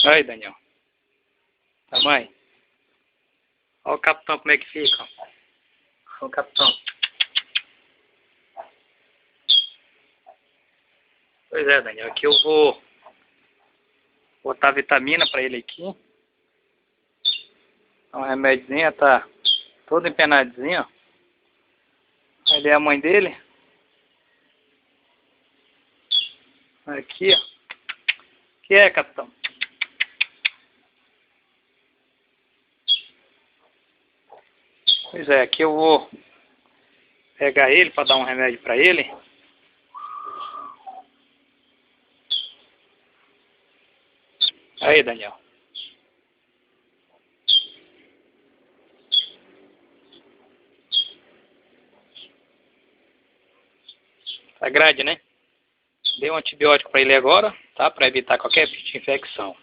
Aí, Daniel. Tamanho. Olha o capitão como é que fica. Olha o capitão. Pois é, Daniel. Aqui eu vou botar vitamina pra ele aqui. Um remédiozinho, tá todo empenadinho. Ali é a mãe dele. Aqui, ó. O que é, capitão? Pois é, aqui eu vou pegar ele para dar um remédio para ele. Aí, Daniel. Tá grande, né? Dei um antibiótico para ele agora, tá? Para evitar qualquer tipo de infecção.